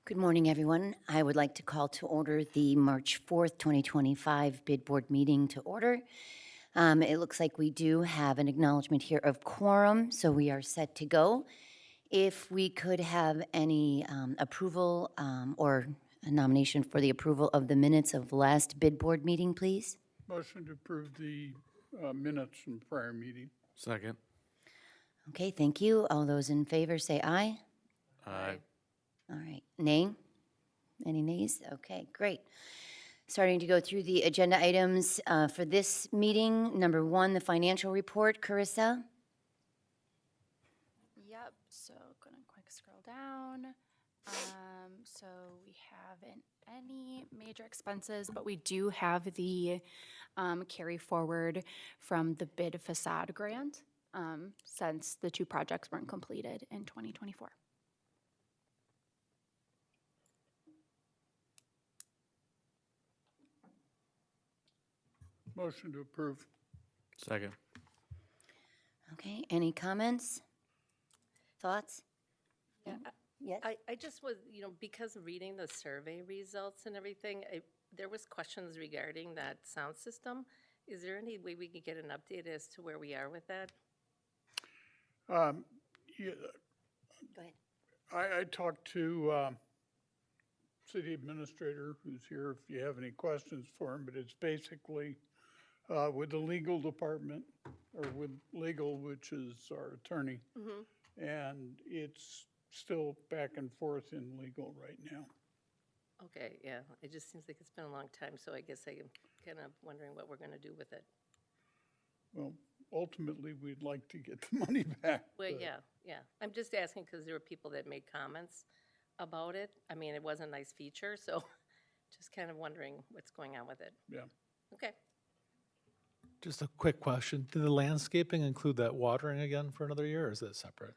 Good morning, everyone. I would like to call to order the March 4th, 2025 bid board meeting to order. It looks like we do have an acknowledgement here of quorum, so we are set to go. If we could have any approval or a nomination for the approval of the minutes of last bid board meeting, please. Motion to approve the minutes from prior meeting. Second. Okay, thank you. All those in favor say aye. Aye. All right, nay? Any nays? Okay, great. Starting to go through the agenda items for this meeting. Number 1, the financial report. Carissa? Yep, so gonna quick scroll down. So we haven't any major expenses, but we do have the carry forward from the bid facade grant since the 2 projects weren't completed in 2024. Motion to approve. Second. Okay, any comments? Thoughts? Yeah, Yes? I just was, because of reading the survey results and everything, there was questions regarding that sound system. Is there any way we could get an update as to where we are with that? Yeah, Go ahead. I talked to city administrator who's here if you have any questions for him, but it's basically with the legal department or with legal, which is our attorney. And it's still back and forth in legal right now. Okay, yeah, it just seems like it's been a long time, so I guess I'm kind of wondering what we're going to do with it. Well, ultimately, we'd like to get the money back. Well, but- yeah. I'm just asking because there were people that made comments about it. I mean, it was a nice feature, so just kind of wondering what's going on with it. Yeah. Okay. Just a quick question. Did the landscaping include that watering again for another year, or is it separate?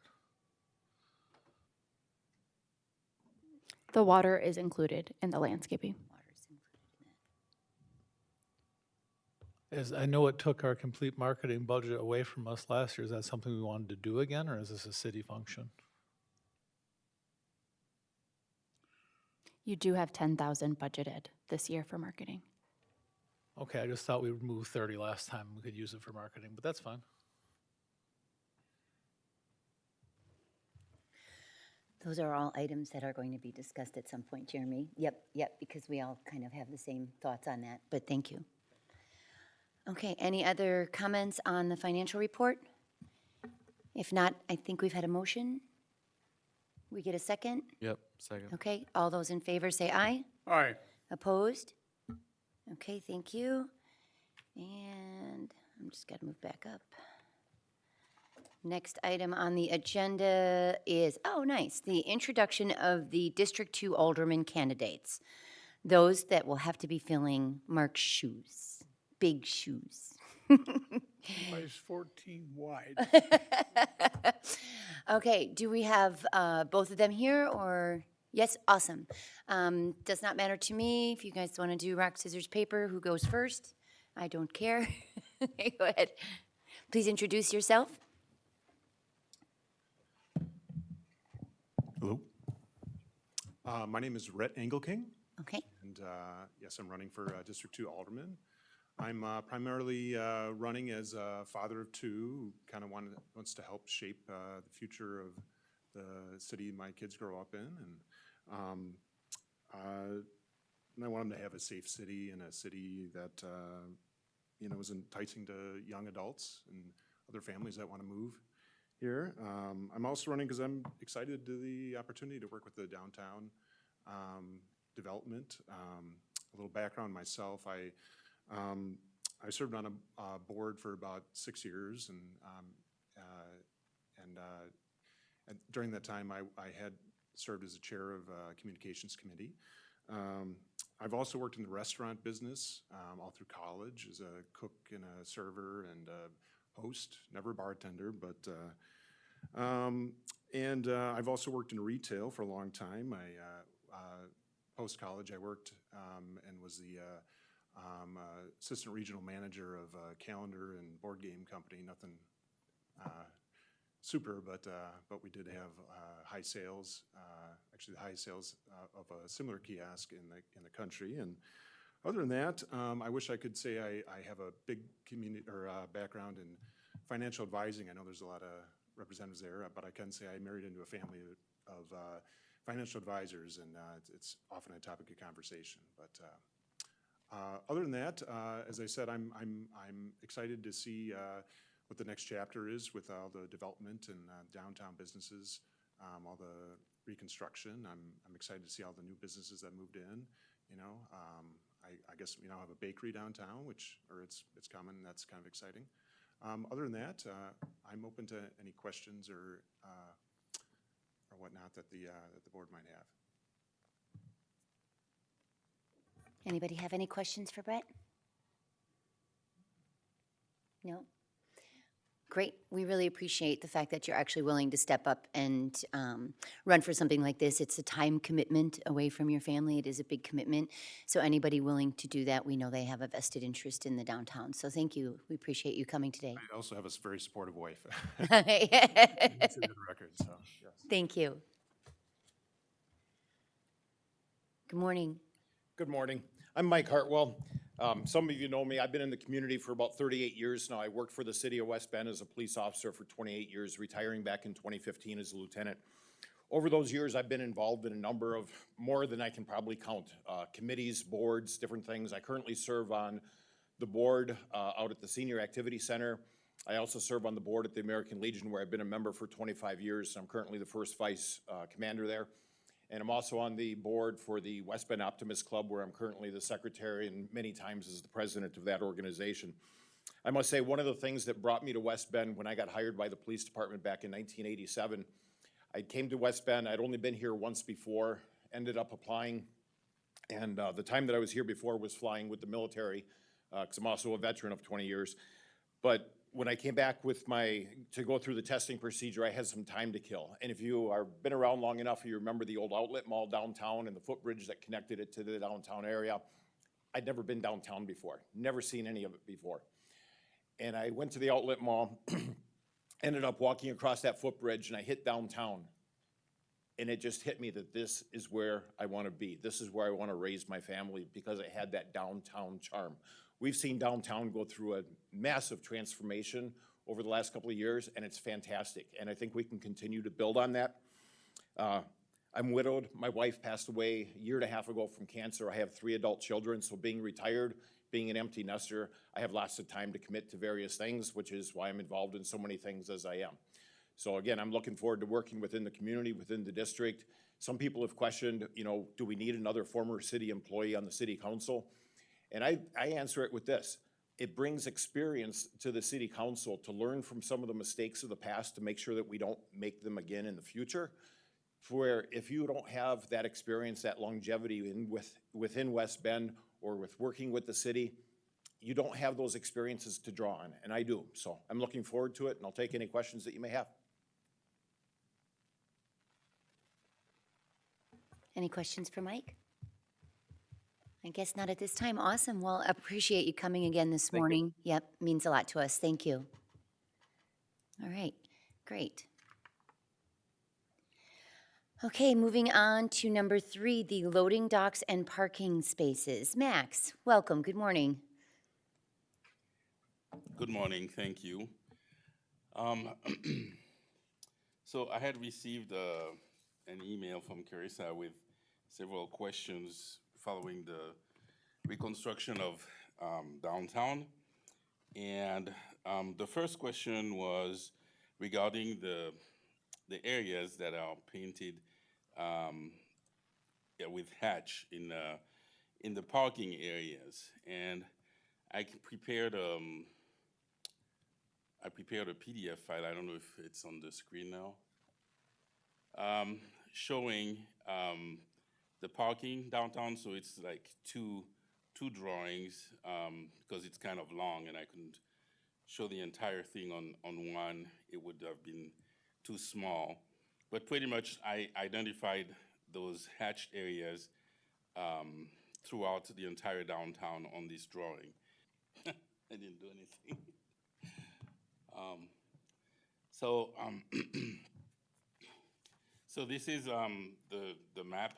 The water is included in the landscaping. Water's included in that. As I know it took our complete marketing budget away from us last year. Is that something we wanted to do again, or is this a city function? You do have 10,000 budgeted this year for marketing. Okay, I just thought we removed 30 last time. We could use it for marketing, but that's fine. Those are all items that are going to be discussed at some point, Jeremy. Yep, because we all kind of have the same thoughts on that, but thank you. Okay, any other comments on the financial report? If not, I think we've had a motion. We get a second? Yep. Second. Okay, all those in favor say aye. Aye. Opposed? Okay, thank you. And I'm just got to move back up. Next item on the agenda is, oh, nice, the introduction of the District 2 Alderman candidates. Those that will have to be filling Mark's shoes, big shoes. Size 14 wide. Okay, do we have both of them here, or? Yes, awesome. Does not matter to me if you guys want to do rock, scissors, paper, who goes first? I don't care. Okay, go ahead. Please introduce yourself. Hello. My name is Rhett Engelking, Okay, and yes, I'm running for District 2 Alderman. I'm primarily running as a father of 2 who kind of wants to help shape the future of the city my kids grow up in. And I want them to have a safe city and a city that, is enticing to young adults and other families that want to move here. I'm also running because I'm excited to the opportunity to work with the downtown development. A little background myself, I served on a board for about 6 years, and during that time I had served as a chair of a communications committee. I've also worked in the restaurant business all through college as a cook and a server and a host, never a bartender, but I've also worked in retail for a long time. Post-college I worked and was the assistant regional manager of a calendar and board game company. Nothing super, but we did have high sales. actually the highest sales of a similar kiosk in the country. And other than that, I wish I could say I have a big community or background in financial advising. I know there's a lot of representatives there, but I can say I married into a family of financial advisors, and it's often a topic of conversation. But other than that, as I said, I'm excited to see what the next chapter is with all the development and downtown businesses, all the reconstruction. I'm excited to see all the new businesses that moved in. You know, I guess we now have a bakery downtown, it's coming. That's kind of exciting. Other than that, I'm open to any questions or whatnot that the board might have. Anybody have any questions for Brett? No? Great. We really appreciate the fact that you're actually willing to step up and run for something like this. It's a time commitment away from your family. It is a big commitment. So anybody willing to do that, we know they have a vested interest in the downtown. So thank you. We appreciate you coming today. I also have a very supportive wife. It's in the record, so yes. Thank you. Good morning. Good morning. I'm Mike Hartwell. Some of you know me. I've been in the community for about 38 years now. I worked for the city of West Bend as a police officer for 28 years, retiring back in 2015 as a lieutenant. Over those years, I've been involved in a number of, more than I can probably count, committees, boards, different things. I currently serve on the board out at the Senior Activity Center. I also serve on the board at the American Legion, where I've been a member for 25 years. I'm currently the first vice commander there. And I'm also on the board for the West Bend Optimist Club, where I'm currently the secretary and many times as the president of that organization. I must say, one of the things that brought me to West Bend when I got hired by the police department back in 1987, I came to West Bend. I'd only been here once before, ended up applying. And the time that I was here before was flying with the military, because I'm also a veteran of 20 years. But when I came back to go through the testing procedure, I had some time to kill. And if you are been around long enough, you remember the old outlet mall downtown and the footbridge that connected it to the downtown area. I'd never been downtown before, never seen any of it before. And I went to the outlet mall, ended up walking across that footbridge, and I hit downtown. And it just hit me that this is where I want to be. This is where I want to raise my family, because it had that downtown charm. We've seen downtown go through a massive transformation over the last couple of years, and it's fantastic. And I think we can continue to build on that. I'm widowed. My wife passed away a year and a half ago from cancer. I have 3 adult children, so being retired, being an empty nester, I have lots of time to commit to various things, which is why I'm involved in so many things as I am. So again, I'm looking forward to working within the community, within the district. Some people have questioned, you know, do we need another former city employee on the city council? And I answer it with this. It brings experience to the city council to learn from some of the mistakes of the past to make sure that we don't make them again in the future. Where if you don't have that experience, that longevity within West Bend or with working with the city, you don't have those experiences to draw on, and I do. So I'm looking forward to it, and I'll take any questions that you may have. Any questions for Mike? I guess not at this time. Awesome. Well, appreciate you coming again this morning. Yep, means a lot to us. Thank you. All right, great. Okay, moving on to number 3, the loading docks and parking spaces. Max, welcome. Good morning. Good morning, thank you. So I had received an email from Carissa with several questions following the reconstruction of downtown. And the first question was regarding the areas that are painted with hatch in the parking areas. And I prepared a PDF file. I don't know if it's on the screen now, showing the parking downtown. So it's like two drawings because it's kind of long, and I couldn't show the entire thing on one. It would have been too small. But pretty much I identified those hatched areas throughout the entire downtown on this drawing. I didn't do anything. So this is the map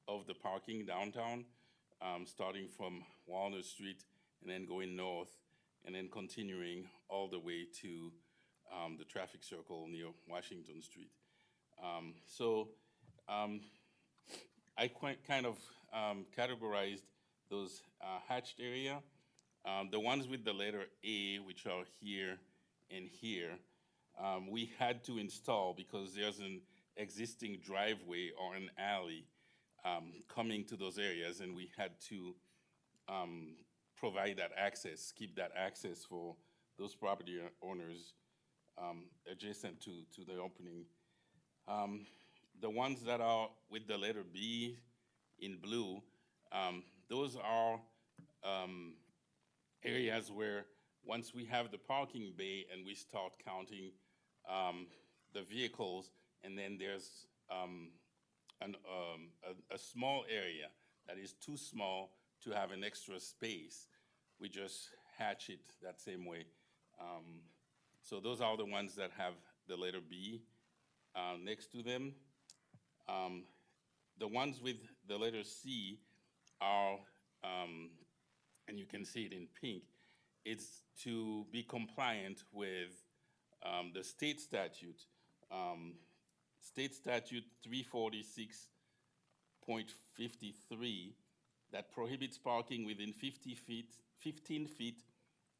of the parking downtown, starting from Walnut Street and then going north and then continuing all the way to the traffic circle near Washington Street. I kind of categorized those hatched area. The ones with the letter A, which are here and here, we had to install because there's an existing driveway or an alley coming to those areas, and we had to provide that access, keep that access for those property owners adjacent to the opening. The ones that are with the letter B in blue, those are areas where once we have the parking bay and we start counting the vehicles, and then there's a small area that is too small to have an extra space, we just hatch it that same way. So those are the ones that have the letter B next to them. The ones with the letter C are, and you can see it in pink, it's to be compliant with the state statute. State Statute 346.53 that prohibits parking within 15 feet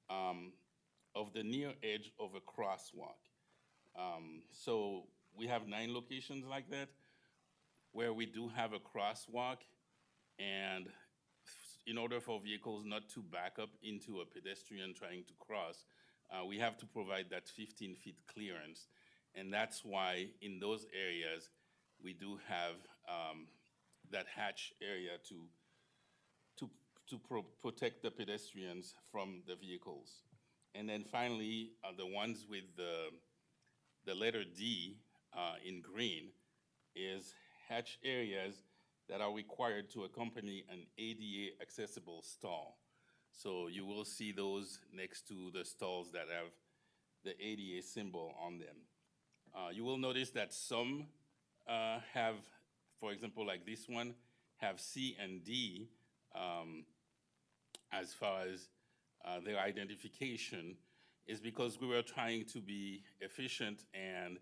of the near edge of a crosswalk. So we have 9 locations like that where we do have a crosswalk, and in order for vehicles not to back up into a pedestrian trying to cross, we have to provide that 15 feet clearance. And that's why in those areas, we do have that hatch area to protect the pedestrians from the vehicles. And then finally, the ones with the letter D in green is hatch areas that are required to accompany an ADA accessible stall. So you will see those next to the stalls that have the ADA symbol on them. You will notice that some have, for example, like this one, have C and D as far as their identification, is because we were trying to be efficient, and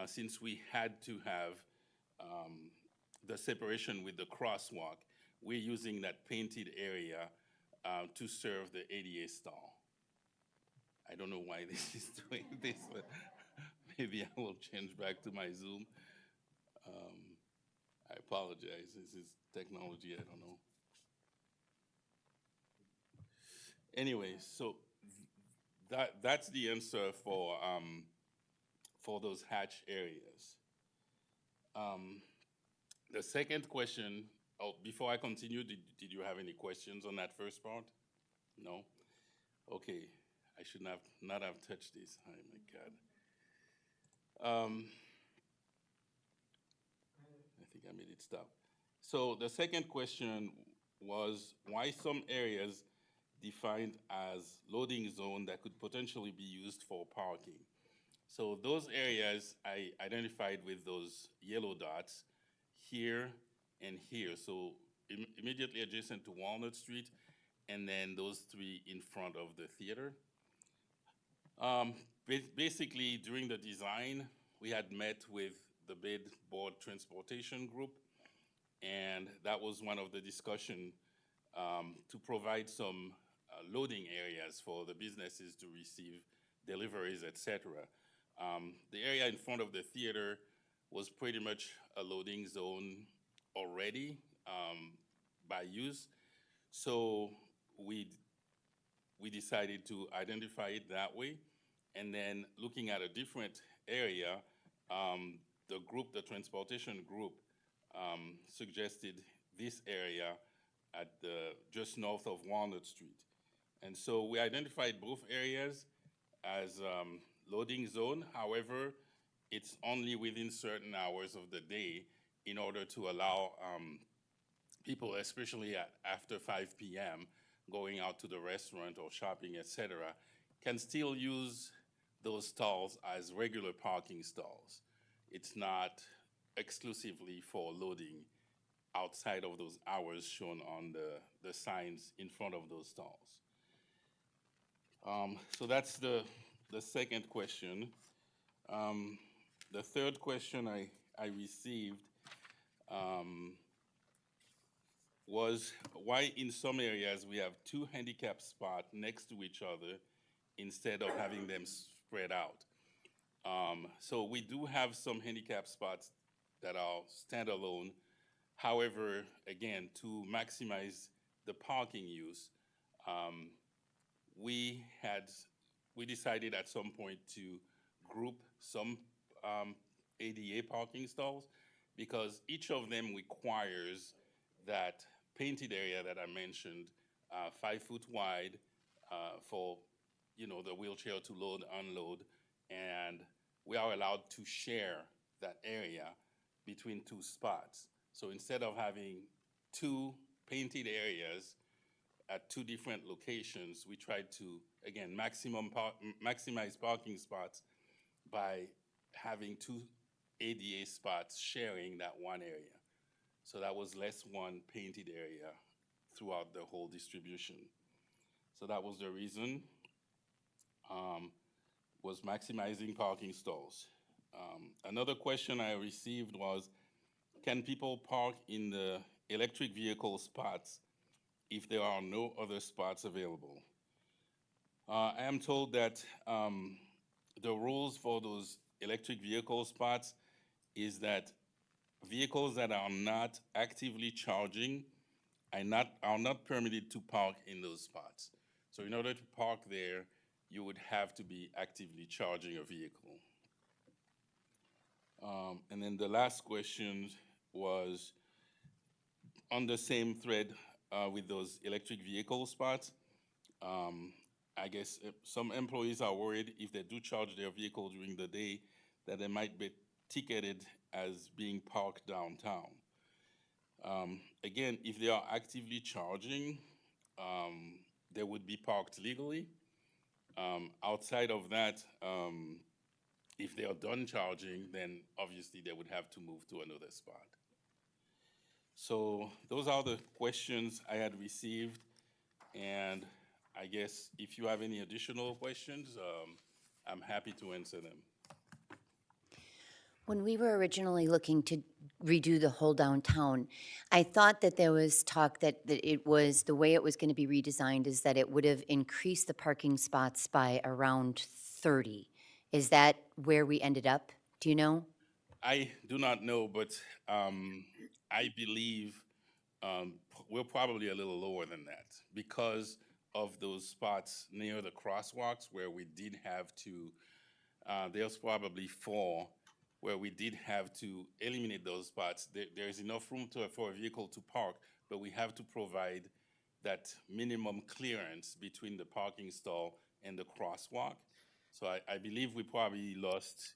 since we had to have the separation with the crosswalk, we're using that painted area to serve the ADA stall. I don't know why this is doing this, but maybe I will change back to my Zoom. I apologize, this is technology, I don't know. Anyway, so that's the answer for those hatch areas. The second question, before I continue, did you have any questions on that first part? No? Okay, I should not have touched this, oh my God. I think I made it stop. So the second question was why some areas defined as loading zone that could potentially be used for parking. So those areas I identified with those yellow dots here and here. So immediately adjacent to Walnut Street, and then those 3 in front of the theater. Basically, during the design, we had met with the bid board transportation group, and that was one of the discussion to provide some loading areas for the businesses to receive deliveries, etc. The area in front of the theater was pretty much a loading zone already by use, so we decided to identify it that way. And then looking at a different area, the transportation group suggested this area at just north of Walnut Street. And so we identified both areas as loading zone. However, it's only within certain hours of the day in order to allow people, especially after 5 p.m., going out to the restaurant or shopping, etc., can still use those stalls as regular parking stalls. It's not exclusively for loading outside of those hours shown on the signs in front of those stalls. So that's the second question. The third question I received was why in some areas we have 2 handicap spots next to each other instead of having them spread out. So we do have some handicap spots that are standalone. However, again, to maximize the parking use, we decided at some point to group some ADA parking stalls because each of them requires that painted area that I mentioned, 5 foot wide for the wheelchair to load, unload, and we are allowed to share that area between 2 spots. So instead of having 2 painted areas at 2 different locations, we tried to, again, maximize parking spots by having 2 ADA spots sharing that one area. So that was less one painted area throughout the whole distribution. So that was the reason, was maximizing parking stalls. Another question I received was, can people park in the electric vehicle spots if there are no other spots available? I am told that the rules for those electric vehicle spots is that vehicles that are not actively charging are not permitted to park in those spots. So in order to park there, you would have to be actively charging a vehicle. And then the last question was on the same thread with those electric vehicle spots. I guess some employees are worried if they do charge their vehicle during the day that they might be ticketed as being parked downtown. Again, if they are actively charging, they would be parked legally. Outside of that, if they are done charging, then obviously they would have to move to another spot. So those are the questions I had received, and I guess if you have any additional questions, I'm happy to answer them. When we were originally looking to redo the whole downtown, I thought that there was talk that it was, the way it was going to be redesigned is that it would have increased the parking spots by around 30. Is that where we ended up? Do you know? I do not know, but I believe we're probably a little lower than that because of those spots near the crosswalks where we did have to, there's probably 4 where we did have to eliminate those spots. There's enough room for a vehicle to park, but we have to provide that minimum clearance between the parking stall and the crosswalk. So I believe we probably lost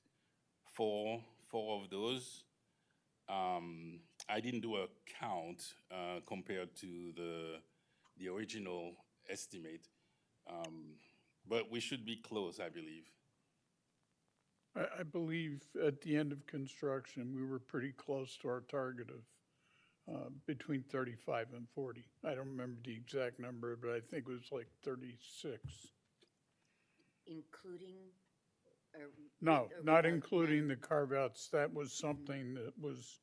four of those. I didn't do a count compared to the original estimate, but we should be close, I believe. I believe at the end of construction, we were pretty close to our target of between 35 and 40. I don't remember the exact number, but I think it was like 36. Including? No, not including the carve-outs. That was something that was,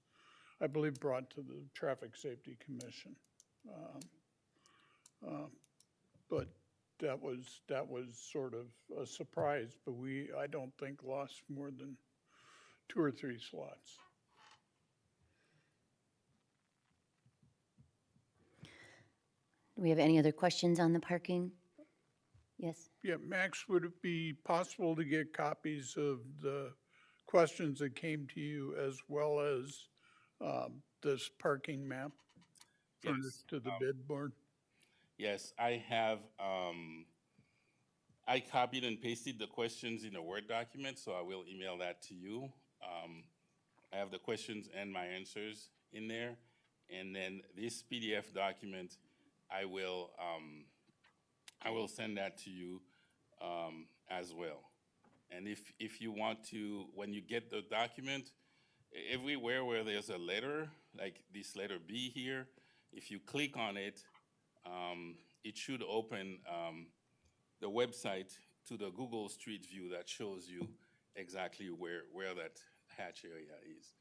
I believe, brought to the Traffic Safety Commission. But that was sort of a surprise, but I don't think lost more than 2 or 3 slots. Do we have any other questions on the parking? Yes? Yeah, Max, would it be possible to get copies of the questions that came to you as well as this parking map furnished to the bid board? Yes, I have, I copied and pasted the questions in a Word document, so I will email that to you. I have the questions and my answers in there. And then this PDF document, I will send that to you as well. And if you want to, when you get the document, everywhere where there's a letter, like this letter B here, if you click on it, it should open the website to the Google Street View that shows you exactly where that hatch area is.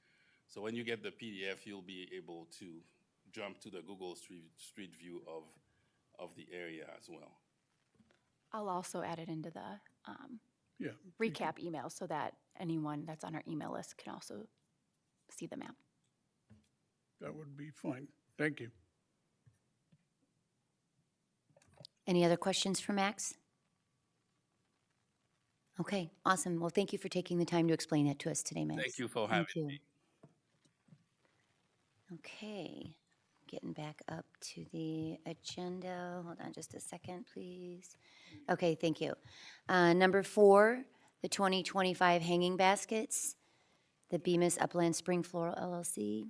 So when you get the PDF, you'll be able to jump to the Google Street View of the area as well. I'll also add it into the Yeah, recap email so that anyone that's on our email list can also see the map. that would be fine. Thank you. Any other questions for Max? Okay, awesome. Well, thank you for taking the time to explain that to us today, Max. Thank you for having Thank you. me. Okay, getting back up to the agenda. Hold on just a second, please. Okay, thank you. Number 4, the 2025 hanging baskets, the Bemis Upland Spring Floral LLC.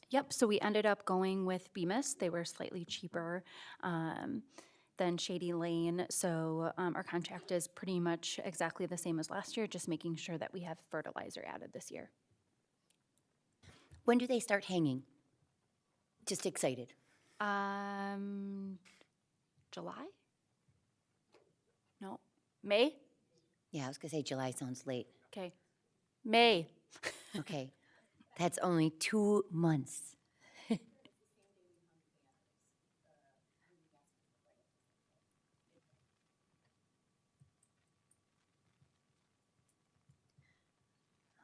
Yep, so we ended up going with Bemis. They were slightly cheaper than Shady Lane. So our contract is pretty much exactly the same as last year, just making sure that we have fertilizer added this year. When do they start hanging? Just excited. July? No, May? Yeah, I was gonna say July sounds late. Okay, May. Okay, that's only 2 months.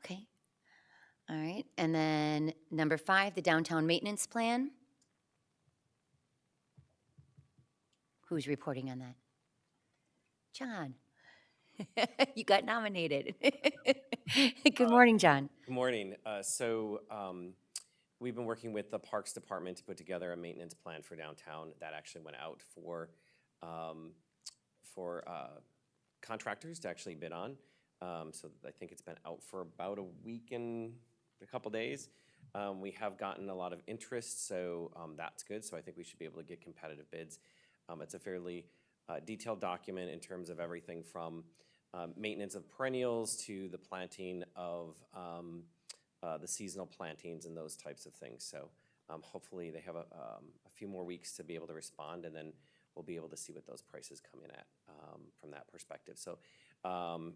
Okay, all right, and then number 5, the downtown maintenance plan. Who's reporting on that? John. You got nominated. Good morning, John. Good morning. We've been working with the Parks Department to put together a maintenance plan for downtown that actually went out for contractors to actually bid on. So I think it's been out for about a week and a couple days. We have gotten a lot of interest, so that's good. So I think we should be able to get competitive bids. It's a fairly detailed document in terms of everything from maintenance of perennials to the planting of the seasonal plantings and those types of things. So hopefully they have a few more weeks to be able to respond, and then we'll be able to see what those prices come in at from that perspective. So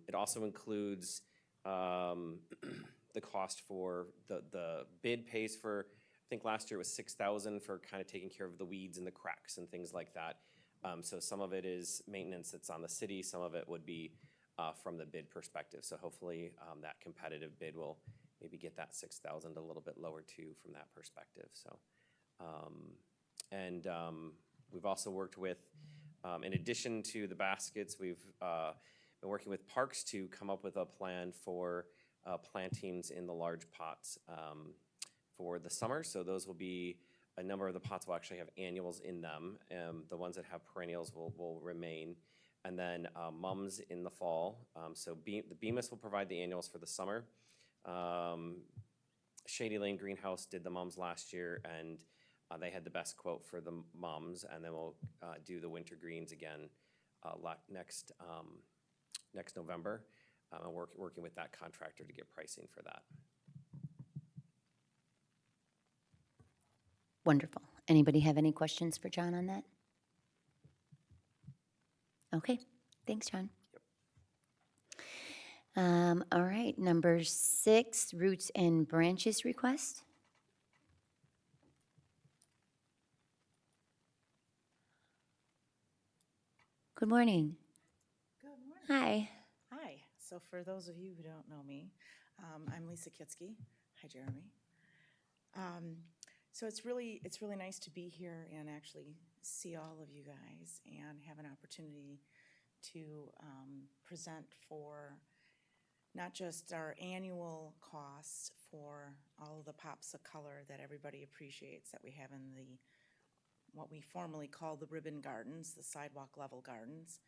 it also includes the cost for the bid pays for, I think last year was $6,000 for kind of taking care of the weeds and the cracks and things like that. So some of it is maintenance that's on the city, some of it would be from the bid perspective. So hopefully that competitive bid will maybe get that $6,000 a little bit lower too from that perspective. So, we've also worked with, in addition to the baskets, we've been working with Parks to come up with a plan for plantings in the large pots for the summer. So those will be, a number of the pots will actually have annuals in them. The ones that have perennials will remain. And then mums in the fall. The Bemis will provide the annuals for the summer. Shady Lane Greenhouse did the mums last year, and they had the best quote for the mums. And then we'll do the winter greens again next November. And working with that contractor to get pricing for that. Wonderful. Anybody have any questions for John on that? Okay, thanks, John. Yep. All right, number 6, roots and branches request. Good morning. Good morning. Hi. Hi. So for those of you who don't know me, I'm Lisa Kitsky. Hi, Jeremy. So it's really nice to be here and actually see all of you guys and have an opportunity to present for not just our annual costs for all of the pops of color that everybody appreciates that we have in the what we formerly call the ribbon gardens, the sidewalk level gardens.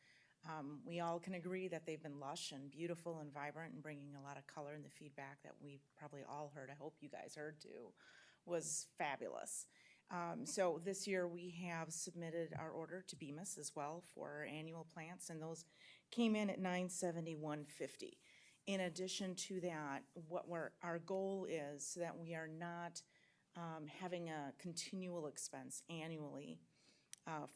We all can agree that they've been lush and beautiful and vibrant and bringing a lot of color, and the feedback that we probably all heard, I hope you guys heard too, was fabulous. So this year we have submitted our order to Bemis as well for our annual plants, and those came in at $971.50. In addition to that, our goal is so that we are not having a continual expense annually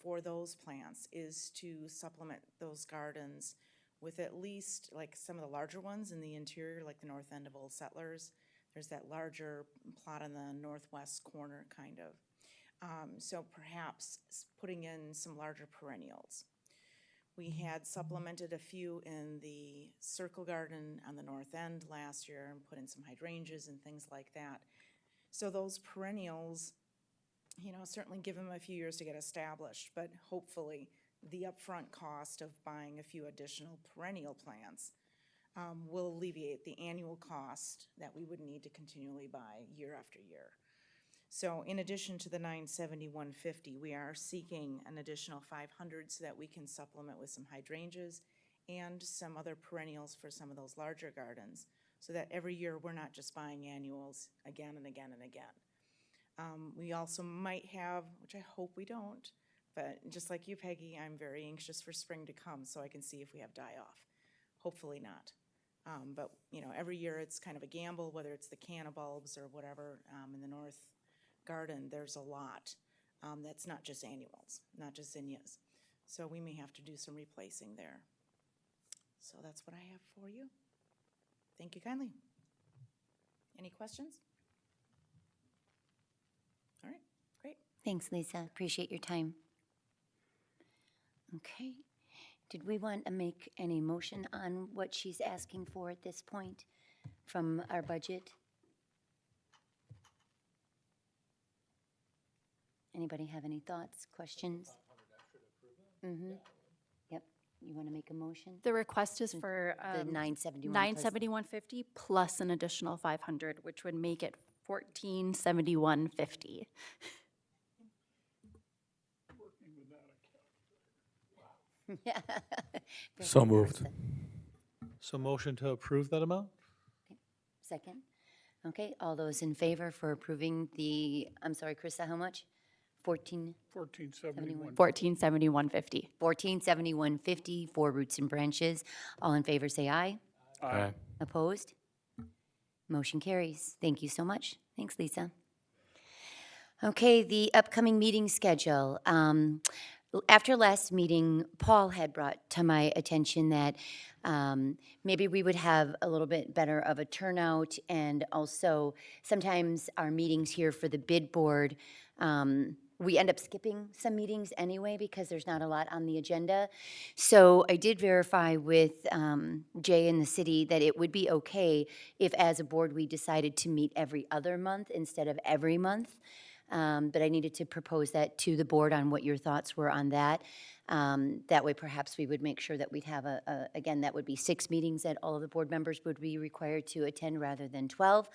for those plants is to supplement those gardens with at least like some of the larger ones in the interior, like the north end of Old Settlers. There's that larger plot on the northwest corner, kind of. So perhaps putting in some larger perennials. We had supplemented a few in the circle garden on the north end last year and put in some hydrangeas and things like that. So those perennials, certainly give them a few years to get established, but hopefully the upfront cost of buying a few additional perennial plants will alleviate the annual cost that we would need to continually buy year after year. So in addition to the $971.50, we are seeking an additional $500 so that we can supplement with some hydrangeas and some other perennials for some of those larger gardens, so that every year we're not just buying annuals again and again and again. We also might have, which I hope we don't, but just like you, Peggy, I'm very anxious for spring to come so I can see if we have die-off. Hopefully not. But every year it's kind of a gamble, whether it's the canna bulbs or whatever in the north garden, there's a lot that's not just annuals, not just zinnias. So we may have to do some replacing there. So that's what I have for you. Thank you kindly. Any questions? All right, great. Thanks, Lisa. Appreciate your time. Okay. Did we want to make any motion on what she's asking for at this point from our budget? Anybody have any thoughts, questions? Mm-hmm. Yep. You want to make a motion? The request is for The 971 plus- $971.50 plus an additional $500, which would make it $1471.50. Working without a Yeah. So moved. So motion to approve that amount? Second. Okay, all those in favor for approving the, I'm sorry, Carissa, how much? 1471. $1471.50. 1471.50 for roots and branches. All in favor, say aye. Aye. Opposed? Motion carries. Thank you so much. Thanks, Lisa. Okay, the upcoming meeting schedule. After last meeting, Paul had brought to my attention that maybe we would have a little bit better of a turnout, and also sometimes our meetings here for the bid board, we end up skipping some meetings anyway because there's not a lot on the agenda. So I did verify with Jay in the city that it would be okay if as a board we decided to meet every other month instead of every month. But I needed to propose that to the board on what your thoughts were on that. That way perhaps we would make sure that we'd have again, that would be 6 meetings that all of the board members would be required to attend rather than 12.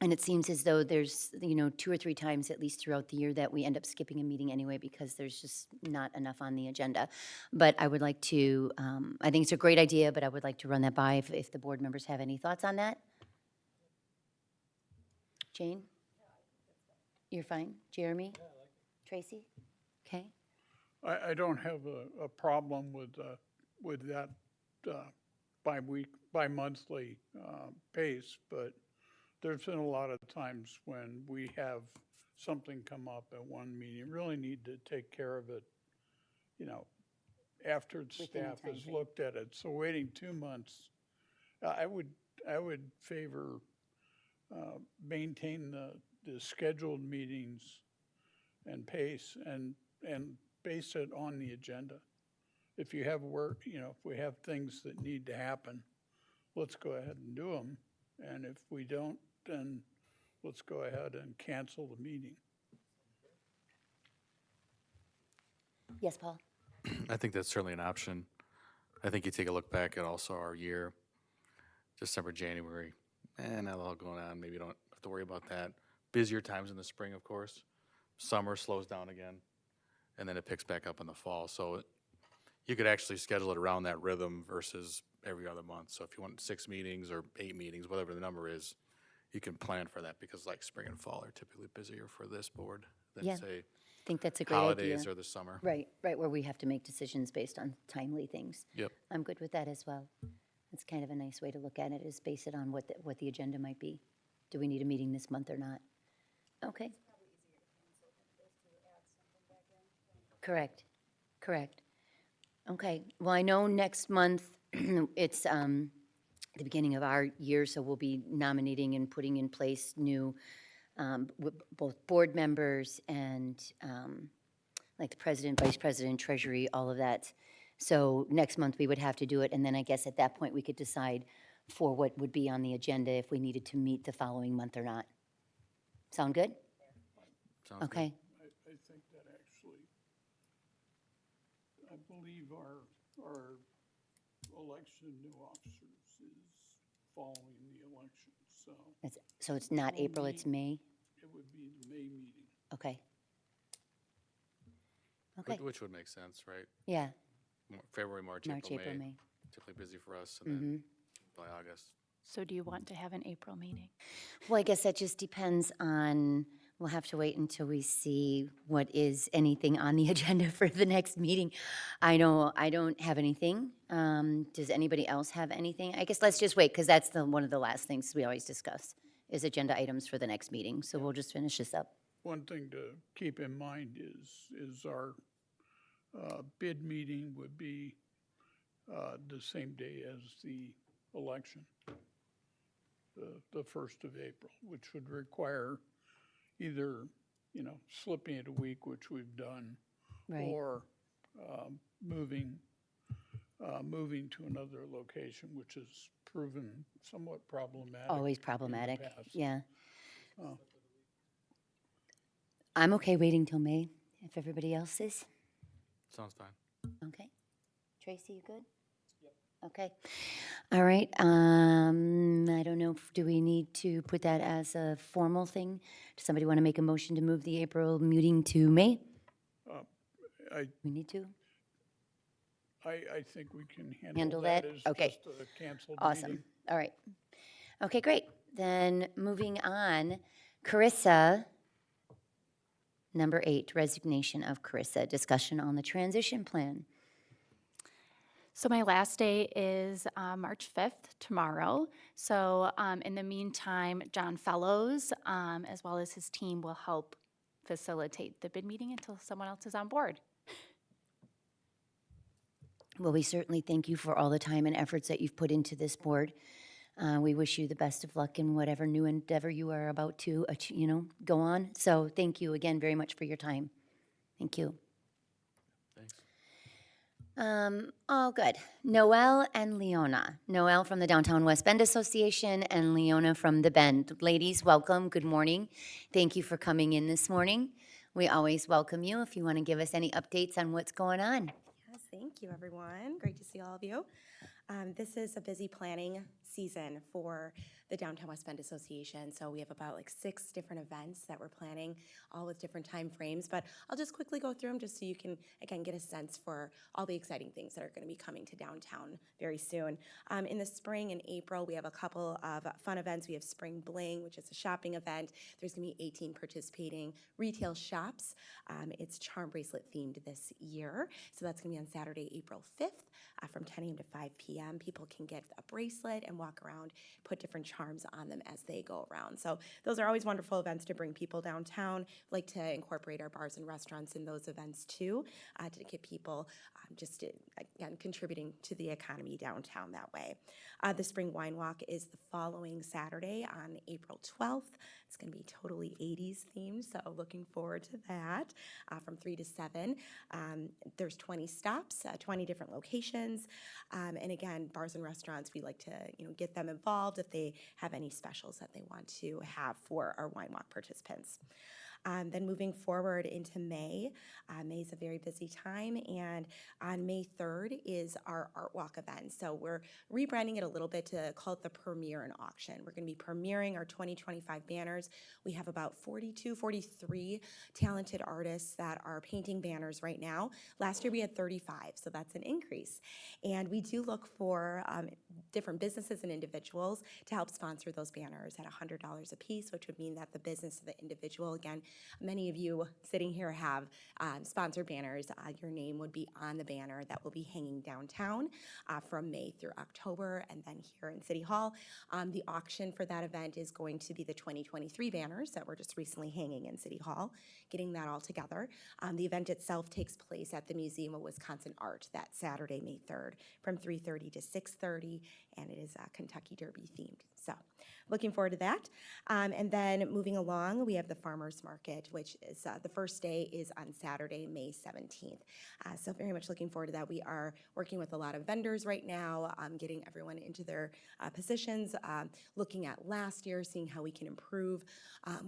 And it seems as though there's, 2 or 3 times at least throughout the year that we end up skipping a meeting anyway because there's just not enough on the agenda. But I would like to, I think it's a great idea, but I would like to run that by if the board members have any thoughts on that. Jane? You're fine? Jeremy? Tracy? Okay. I don't have a problem with that bi-monthly pace, but there's been a lot of times when we have something come up at one meeting, really need to take care of it, after the Within the staff has timeframe. looked at it. So waiting 2 months, I would favor maintain the scheduled meetings and pace and base it on the agenda. If you have work, if we have things that need to happen, let's go ahead and do them. And if we don't, then let's go ahead and cancel the meeting. Yes, Paul? I think that's certainly an option. I think you take a look back at also our year, December, January, and not a lot going on. Maybe you don't have to worry about that. Busier times in the spring, of course. Summer slows down again, and then it picks back up in the fall. So you could actually schedule it around that rhythm versus every other month. So if you want 6 meetings or 8 meetings, whatever the number is, you can plan for that because like spring and fall are typically busier for this board than Yeah. say I think that's a great idea. holidays or the summer. Right, where we have to make decisions based on timely things. Yep. I'm good with that as well. That's kind of a nice way to look at it, is base it on what the agenda might be. Do we need a meeting this month or not? Okay. Correct, correct. Okay, well, I know next month, it's the beginning of our year, so we'll be nominating and putting in place new, both board members and like the president, vice president, treasury, all of that. So next month, we would have to do it, and then I guess at that point, we could decide for what would be on the agenda if we needed to meet the following month or not. Sound good? Sounds good. Okay, I think that actually, I believe our election of new officers is following the election, so so it's not April, it's May? it would be the May meeting. Okay. Okay, Which would make sense, right? yeah, February, March, March, April, April, May. May. Typically busy for us, and then by August. So do you want to have an April meeting? Well, I guess that just depends on, we'll have to wait until we see what is anything on the agenda for the next meeting. I know I don't have anything. Does anybody else have anything? I guess let's just wait, because that's one of the last things we always discuss, is agenda items for the next meeting. So we'll just finish this up. One thing to keep in mind is our bid meeting would be the same day as the election, the 1st of April, which would require either, slipping it a week, which we've done, Right. or moving to another location, which has proven somewhat problematic. Always in the problematic, past. yeah. Oh. I'm okay waiting till May, if everybody else is. Sounds fine. Okay. Tracy, you good? Yep. Okay. All right, I don't know, do we need to put that as a formal thing? Does somebody want to make a motion to move the April meeting to May? I We need to? I think we can Handle handle that? that as Okay. just a canceled Awesome, meeting. all right. Okay, great. Then moving on, Carissa, number 8, resignation of Carissa, discussion on the transition plan. So my last day is March 5th, tomorrow. So in the meantime, John Fellows, as well as his team, will help facilitate the bid meeting until someone else is on board. Well, we certainly thank you for all the time and efforts that you've put into this board. We wish you the best of luck in whatever new endeavor you are about to, go on. So thank you again very much for your time. Thank you. Thanks. All good. Noelle and Leona. Noelle from the Downtown West Bend Association and Leona from the Bend. Ladies, welcome. Good morning. Thank you for coming in this morning. We always welcome you if you want to give us any updates on what's going on. Yes, thank you, everyone. Great to see all of you. This is a busy planning season for the Downtown West Bend Association. So we have about 6 different events that we're planning, all with different time frames. But I'll just quickly go through them just so you can, again, get a sense for all the exciting things that are going to be coming to downtown very soon. In the spring and April, we have a couple of fun events. We have Spring Bling, which is a shopping event. There's going to be 18 participating retail shops. It's charm bracelet themed this year. So that's going to be on Saturday, April 5th from 10 a.m. to 5 p.m. People can get a bracelet and walk around, put different charms on them as they go around. So those are always wonderful events to bring people downtown. We like to incorporate our bars and restaurants in those events too, to get people again, contributing to the economy downtown that way. The Spring Wine Walk is the following Saturday on April 12th. It's going to be totally 80s themed, so looking forward to that from 3 to 7. There's 20 stops, 20 different locations. And again, bars and restaurants, we like to get them involved if they have any specials that they want to have for our Wine Walk participants. Then moving forward into May, May is a very busy time, and on May 3rd is our Art Walk event. So we're rebranding it a little bit to call it the Premiere and Auction. We're going to be premiering our 2025 banners. We have about 43 talented artists that are painting banners right now. Last year we had 35, so that's an increase. And we do look for different businesses and individuals to help sponsor those banners at $100 a piece, which would mean that the business of the individual, again, Many of you sitting here have sponsored banners. Your name would be on the banner that will be hanging downtown from May through October, and then here in City Hall. The auction for that event is going to be the 2023 banners that were just recently hanging in City Hall, getting that all together. The event itself takes place at the Museum of Wisconsin Art that Saturday, May 3rd, from 3:30 to 6:30, and it is Kentucky Derby themed. So looking forward to that. And then moving along, we have the Farmers Market, which is the first day is on Saturday, May 17th. So very much looking forward to that. We are working with a lot of vendors right now, getting everyone into their positions, looking at last year, seeing how we can improve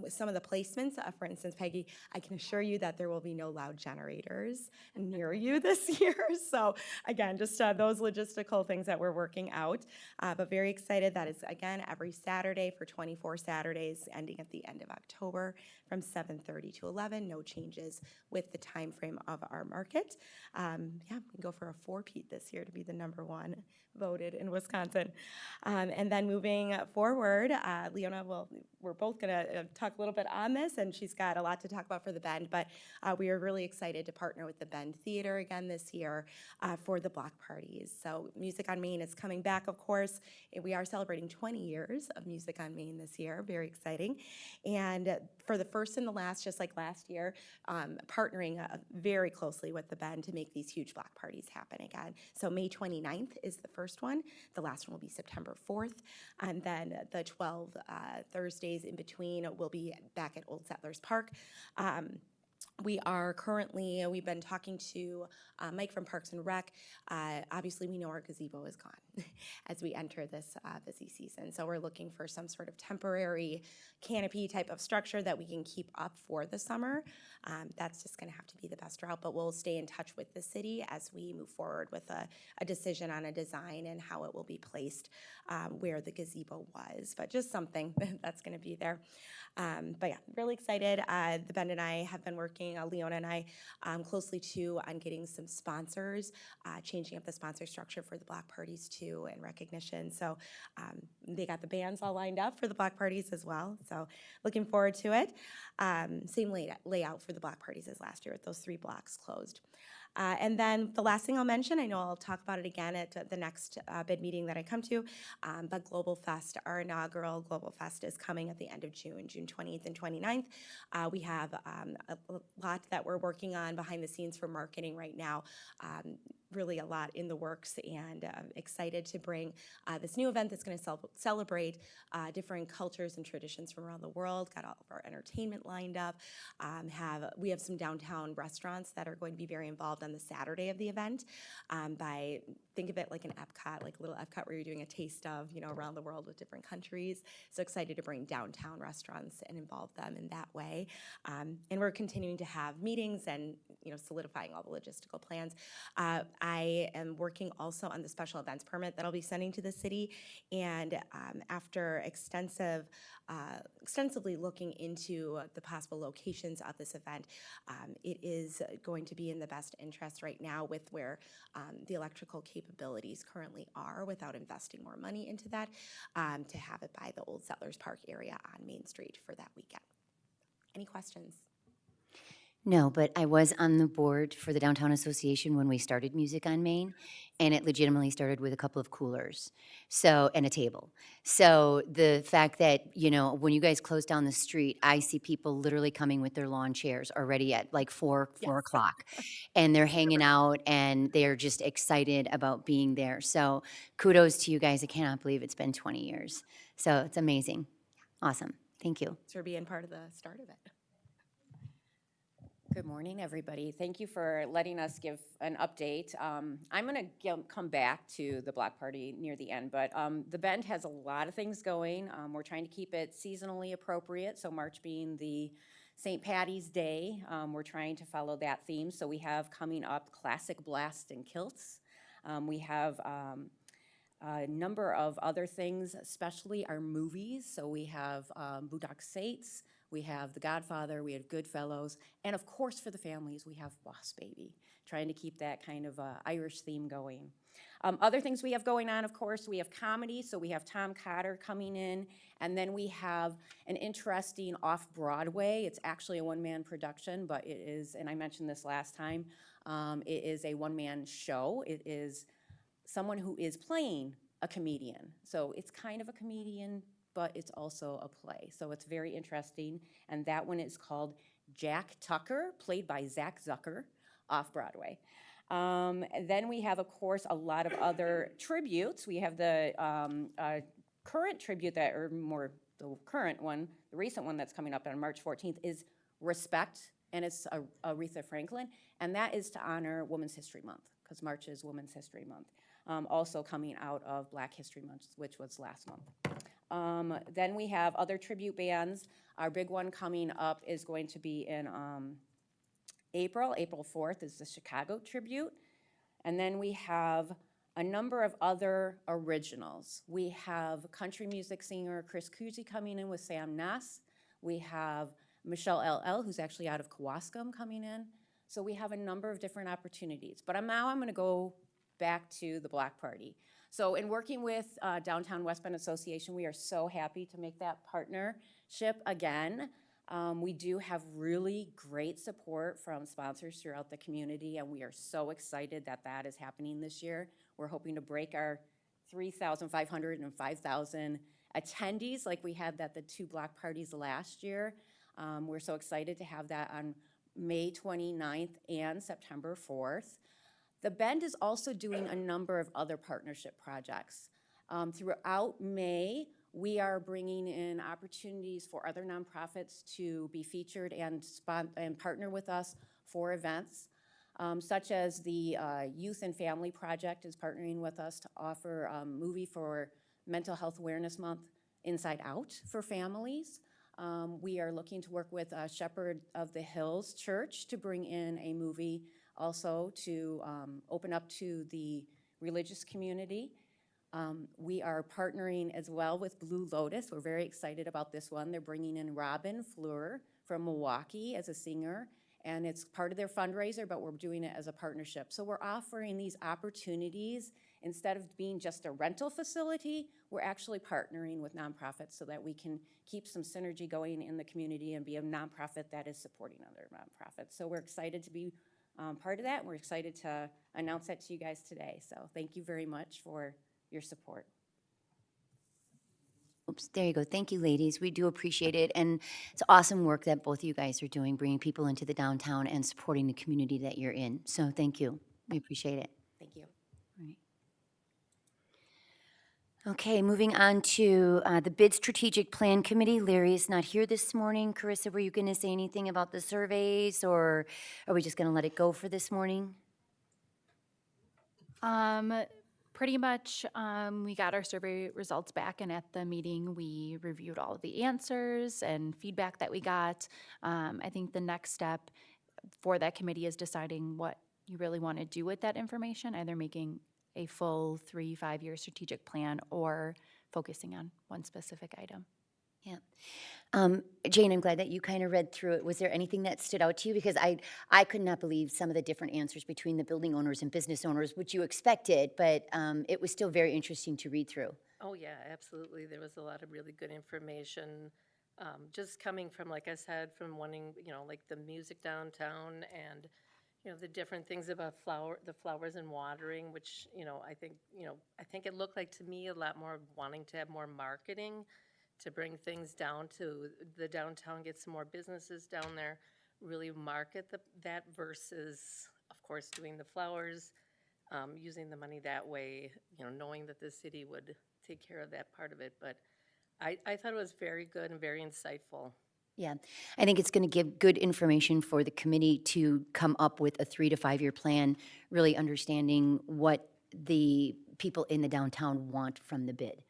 with some of the placements. For instance, Peggy, I can assure you that there will be no loud generators near you this year. So again, just those logistical things that we're working out. But very excited. That is, again, every Saturday for 24 Saturdays, ending at the end of October from 7:30 to 11. No changes with the time frame of our market. Yeah, we can go for a four-peat this year to be the #1 voted in Wisconsin. And then moving forward, Leona, we're both going to talk a little bit on this, and she's got a lot to talk about for the Bend, but we are really excited to partner with the Bend Theater again this year for the block parties. So Music on Main is coming back, of course. We are celebrating 20 years of Music on Main this year, very exciting. And for the first and the last, just like last year, partnering very closely with the Bend to make these huge block parties happen again. So May 29th is the first one. The last one will be September 4th. And then the 12 Thursdays in between will be back at Old Settlers Park. We are currently, we've been talking to Mike from Parks and Rec. Obviously, we know our gazebo is gone as we enter this busy season. So we're looking for some sort of temporary canopy type of structure that we can keep up for the summer. That's just going to have to be the best route, but we'll stay in touch with the city as we move forward with a decision on a design and how it will be placed where the gazebo was. But just something that's going to be there. But yeah, really excited. The Bend and I have been working, Leona and I, closely too on getting some sponsors, changing up the sponsor structure for the block parties too in recognition. So they got the bands all lined up for the block parties as well. So looking forward to it. Same layout for the block parties as last year with those 3 blocks closed. And then the last thing I'll mention, I know I'll talk about it again at the next bid meeting that I come to, but Global Fest, our inaugural Global Fest is coming at the end of June, June 20th and 29th. We have a lot that we're working on behind the scenes for marketing right now. Really a lot in the works, and excited to bring this new event that's going to celebrate different cultures and traditions from around the world. Got all of our entertainment lined up. We have some downtown restaurants that are going to be very involved on the Saturday of the event. Think of it like an Epcot, like a little Epcot where you're doing a taste of, around the world with different countries. So excited to bring downtown restaurants and involve them in that way. And we're continuing to have meetings and, solidifying all the logistical plans. I am working also on the special events permit that I'll be sending to the city. And after extensively looking into the possible locations of this event, it is going to be in the best interest right now with where the electrical capabilities currently are without investing more money into that, to have it by the Old Settlers Park area on Main Street for that weekend. Any questions? No, but I was on the board for the Downtown Association when we started Music on Main, and it legitimately started with a couple of coolers, and a table. So the fact that, when you guys close down the street, I see people literally coming with their lawn chairs already at like 4 o'clock, and they're hanging out, and they're just excited about being there. So kudos to you guys. I cannot believe it's been 20 years. So it's amazing. Awesome. Thank you. For being part of the start of it. Good morning, everybody. Thank you for letting us give an update. I'm going to come back to the block party near the end, but the Bend has a lot of things going. We're trying to keep it seasonally appropriate, so March being the St. Patty's Day, we're trying to follow that theme. So we have coming up Classic Blast and Kilts. We have a number of other things, especially our movies. So we have Boondock Saints, we have The Godfather, we have Goodfellas, and of course for the families, we have Boss Baby, trying to keep that kind of Irish theme going. Other things we have going on, of course, we have comedy, so we have Tom Cotter coming in, and then we have an interesting off-Broadway. It's actually a one-man production, but it is, and I mentioned this last time, it is a one-man show. It is someone who is playing a comedian. So it's kind of a comedian, but it's also a play. So it's very interesting, and that one is called Jack Tucker, played by Zach Zucker, off-Broadway. Then we have, of course, a lot of other tributes. We have the current tribute that, or more the current one, the recent one that's coming up on March 14th is Respect, and it's Aretha Franklin, and that is to honor Women's History Month, because March is Women's History Month. Also coming out of Black History Month, which was last month. Then we have other tribute bands. Our big one coming up is going to be in April 4th is the Chicago tribute. And then we have a number of other originals. We have country music singer Chris Cousy coming in with Sam Ness. We have Michelle LL, who's actually out of Kewaskum, coming in. So we have a number of different opportunities. But now I'm gonna go back to the Block Party. So in working with Downtown West Bend Association, we are so happy to make that partnership again. We do have really great support from sponsors throughout the community, and we are so excited that that is happening this year. We're hoping to break our 3,500 and 5,000 attendees like we had at the two block parties last year. We're so excited to have that on May 29th and September 4th. The Bend is also doing a number of other partnership projects. Throughout May, we are bringing in opportunities for other nonprofits to be featured and partner with us for events, such as the Youth and Family Project is partnering with us to offer a movie for Mental Health Awareness Month, Inside Out, for families. We are looking to work with Shepherd of the Hills Church to bring in a movie also to open up to the religious community. We are partnering as well with Blue Lotus. We're very excited about this one. They're bringing in Robin Fleur from Milwaukee as a singer, and it's part of their fundraiser, but we're doing it as a partnership. So we're offering these opportunities. Instead of being just a rental facility, we're actually partnering with nonprofits so that we can keep some synergy going in the community and be a nonprofit that is supporting other nonprofits. So we're excited to be part of that, and we're excited to announce that to you guys today. So thank you very much for your support. Oops, there you go. Thank you, ladies. We do appreciate it. And it's awesome work that both of you guys are doing, bringing people into the downtown and supporting the community that you're in. So thank you. We appreciate it. Thank you. Right. Okay, moving on to the Bid Strategic Plan Committee. Larry is not here this morning. Carissa, were you going to say anything about the surveys, or are we just going to let it go for this morning? Pretty much, we got our survey results back, and at the meeting, we reviewed all of the answers and feedback that we got. I think the next step for that committee is deciding what you really want to do with that information, either making a full 3-5-year strategic plan or focusing on one specific item. Yeah. Jane, I'm glad that you kind of read through it. Was there anything that stood out to you? Because I could not believe some of the different answers between the building owners and business owners, which you expected, but it was still very interesting to read through. Oh, yeah, absolutely. There was a lot of really good information, just coming from, like I said, from wanting, like the music downtown and, the different things about the flowers and watering, which, I think it looked like to me a lot more wanting to have more marketing to bring things down to the downtown, get some more businesses down there, really market that versus, of course, doing the flowers, using the money that way, knowing that the city would take care of that part of it. But I thought it was very good and very insightful. Yeah, I think it's going to give good information for the committee to come up with a 3 to 5 year plan, really understanding what the people in the downtown want from the bid.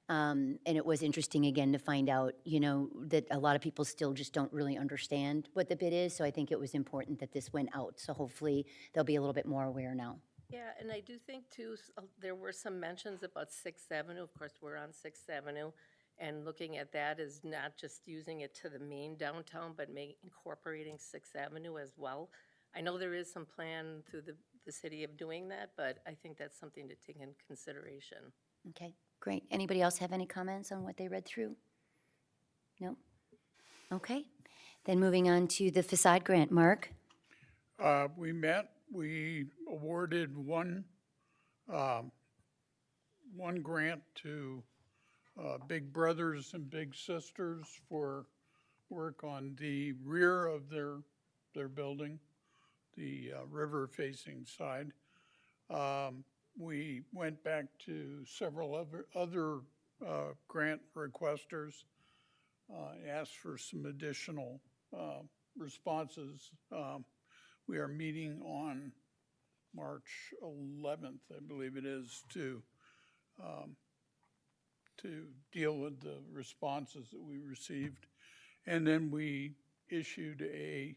And it was interesting, again, to find out, that a lot of people still just don't really understand what the bid is. So I think it was important that this went out. So hopefully they'll be a little bit more aware now. Yeah, and I do think too, there were some mentions about Sixth Avenue. Of course, we're on Sixth Avenue. And looking at that as not just using it to the main downtown, but incorporating Sixth Avenue as well. I know there is some plan through the city of doing that, but I think that's something to take in consideration. Okay, great. Anybody else have any comments on what they read through? No? Okay. Then moving on to the facade grant. Mark? We met, we awarded one grant to Big Brothers and Big Sisters for work on the rear of their building, the river-facing side. We went back to several other grant requesters, asked for some additional responses. We are meeting on March 11th, I believe it is, to deal with the responses that we received. And then we issued a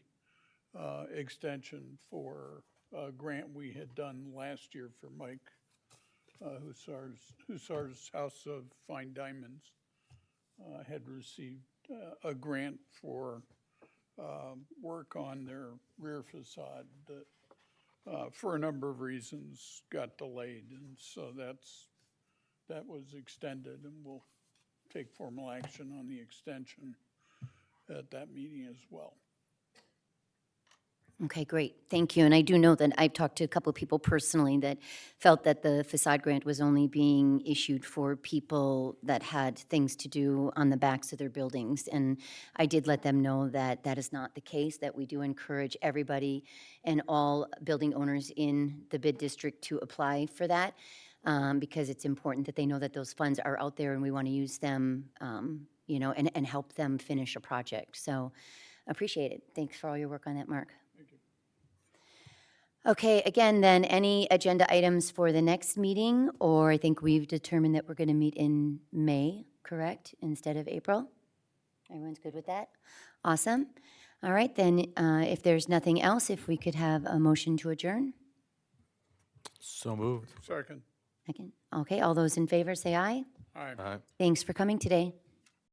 extension for a grant we had done last year for Mike Hussar's House of Fine Diamonds. Had received a grant for work on their rear facade that, for a number of reasons, got delayed. And so that was extended, and we'll take formal action on the extension at that meeting as well. Okay, great. Thank you. And I do know that I've talked to a couple of people personally that felt that the facade grant was only being issued for people that had things to do on the backs of their buildings. And I did let them know that that is not the case, that we do encourage everybody and all building owners in the bid district to apply for that, because it's important that they know that those funds are out there and we want to use them, you know, and help them finish a project. So appreciate it. Thanks for all your work on that, Mark. Okay, again, then, any agenda items for the next meeting? Or I think we've determined that we're going to meet in May, correct, instead of April? Everyone's good with that? Awesome. All right, then, if there's nothing else, if we could have a motion to adjourn? So moved. Second. Okay, all those in favor say aye. Aye. Aye. Thanks for coming today.